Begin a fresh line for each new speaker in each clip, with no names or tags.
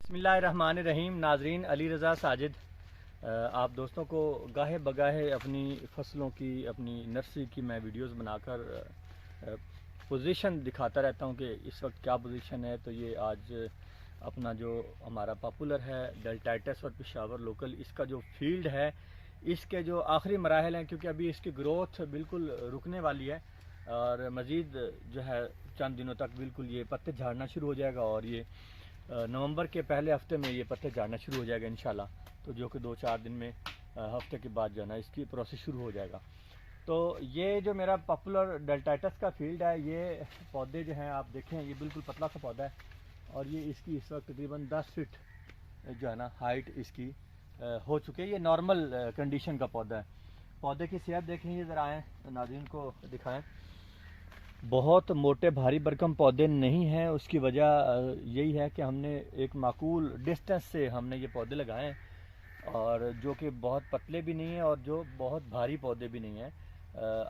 बिस्मिल्लाहिर्रहमानिर्रहीम। नाजरीन, अली रज़ा साजिद आप दोस्तों को गाहे बगाहे अपनी फसलों की, अपनी नर्सरी की मैं वीडियोस बनाकर पोजीशन दिखाता रहता हूं कि इस वक्त क्या पोजीशन है। तो ये आज अपना जो हमारा पॉपुलर है डेल्टाइटस और पेशावर लोकल, इसका जो फील्ड है, इसके जो आखिरी मराहल हैं, क्योंकि अभी इसकी ग्रोथ बिल्कुल रुकने वाली है और मज़ीद जो है चंद दिनों तक बिल्कुल ये पत्ते झाड़ना शुरू हो जाएगा और ये नवंबर के पहले हफ्ते में ये पत्ते झाड़ना शुरू हो जाएगा इंशाल्लाह। तो जो कि 2-4 दिन में हफ्ते के बाद जो है ना इसकी प्रोसेस शुरू हो जाएगा। तो ये जो मेरा पॉपुलर डेल्टाइटस का फील्ड है, ये पौधे जो हैं आप देखें, ये बिल्कुल पतला सा पौधा है और ये इसकी इस वक्त तकरीबन 10 फीट जो है ना हाइट इसकी हो चुकी है। ये नॉर्मल कंडीशन का पौधा है। पौधे की सेहत देखें, ये ज़रा आएँ नाज़रीन को दिखाएं। बहुत मोटे भारी भरकम पौधे नहीं हैं। उसकी वजह यही है कि हमने एक माकूल डिस्टेंस से हमने ये पौधे लगाए हैं और जो कि बहुत पतले भी नहीं हैं और जो बहुत भारी पौधे भी नहीं हैं।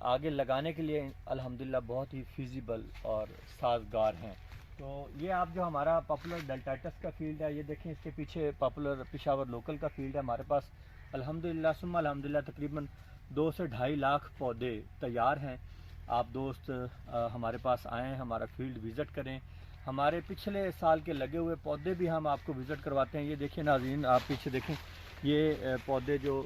आगे लगाने के लिए अल्हम्दुलिल्लाह बहुत ही फिजिबल और साजगार हैं। तो ये आप जो हमारा पॉपुलर डेल्टाइटस का फील्ड है, ये देखें, इसके पीछे पॉपुलर पेशावर लोकल का फील्ड है। हमारे पास अल्हम्दुलिल्लाह सुम्मा अल्हम्दुलिल्लाह तकरीबन 2 से 2.5 लाख पौधे तैयार हैं। आप दोस्त हमारे पास आएँ, हमारा फील्ड विज़िट करें। हमारे पिछले साल के लगे हुए पौधे भी हम आपको विज़िट करवाते हैं। ये देखिए नाज़रीन, आप पीछे देखें, ये पौधे जो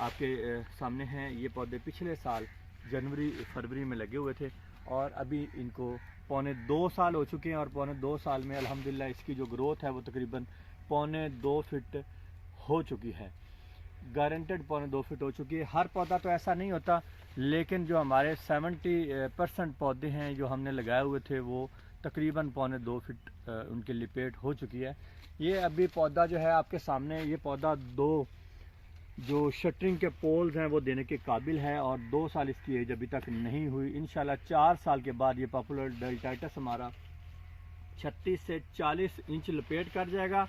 आपके सामने हैं, ये पौधे पिछले साल जनवरी फरवरी में लगे हुए थे और अभी इनको पौने 2 साल हो चुके हैं और पौने 2 साल में अल्हम्दुलिल्लाह इसकी जो ग्रोथ है वो तकरीबन पौने 2 फीट हो चुकी है। गारंटेड पौने 2 फीट हो चुकी है। हर पौधा तो ऐसा नहीं होता, लेकिन जो हमारे 70% पौधे हैं जो हमने लगाए हुए थे वो तकरीबन पौने 2 फीट उनकी लिपेट हो चुकी है। ये अभी पौधा जो है आपके सामने, ये पौधा 2 जो शटरिंग के पोल्स हैं वो देने के काबिल है और 2 साल इसकी एज अभी तक नहीं हुई। इंशाल्लाह 4 साल के बाद ये पॉपुलर डेल्टाइटस हमारा 36 से 40 इंच लपेट कर जाएगा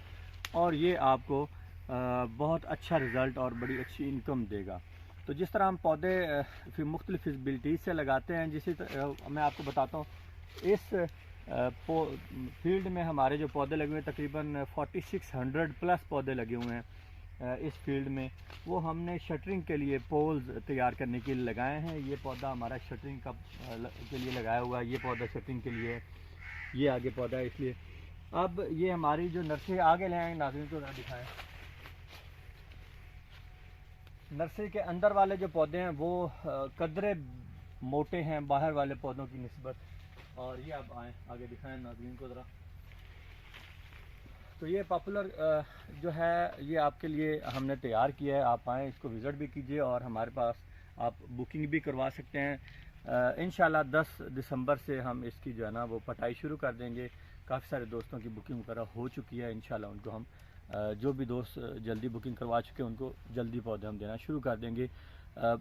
और ये आपको बहुत अच्छा रिज़ल्ट और बड़ी अच्छी इनकम देगा। तो जिस तरह हम पौधे फिर मुख्तलिफ फिजिबिलिटी से लगाते हैं, जिसी तरह मैं आपको बताता हूँ, इस फील्ड में हमारे जो पौधे लगे हुए हैं तकरीबन 4600 प्लस पौधे लगे हुए हैं इस फील्ड में। वो हमने शटरिंग के लिए पोल्स तैयार करने के लिए लगाए हैं। ये पौधा हमारा शटरिंग का के लिए लगाया हुआ है, ये पौधा शटरिंग के लिए है, ये आगे पौधा है। इसलिए अब ये हमारी जो नर्सरी आगे ले आएंगे, नाज़रीन को दिखाएँ। नर्सरी के अंदर वाले जो पौधे हैं वो कदरे मोटे हैं बाहर वाले पौधों की निस्बत। और ये आप आएँ आगे दिखाएं नाज़रीन को ज़रा। तो ये पॉपुलर जो है ये आपके लिए हमने तैयार किया है। आप आएँ, इसको विज़िट भी कीजिए और हमारे पास आप बुकिंग भी करवा सकते हैं। इंशाल्लाह 10 दिसंबर से हम इसकी जो है ना वो पटाई शुरू कर देंगे। काफ़ी सारे दोस्तों की बुकिंग वगैरह हो चुकी है। इंशाल्लाह उनको हम जो भी दोस्त जल्दी बुकिंग करवा चुके हैं उनको जल्दी पौधे हम देना शुरू कर देंगे।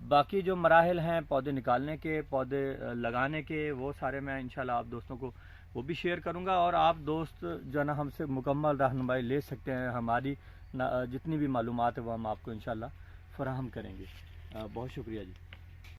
बाकी जो मराहल हैं पौधे निकालने के, पौधे लगाने के, वो सारे मैं इंशाल्लाह आप दोस्तों को वो भी शेयर करूंगा और आप दोस्त जो है ना हमसे मुकम्मल रहनुमाई ले सकते हैं। हमारी जितनी भी मालूमात है वो हम आपको इंशाल्लाह फराहम करेंगे। बहुत शुक्रिया जी।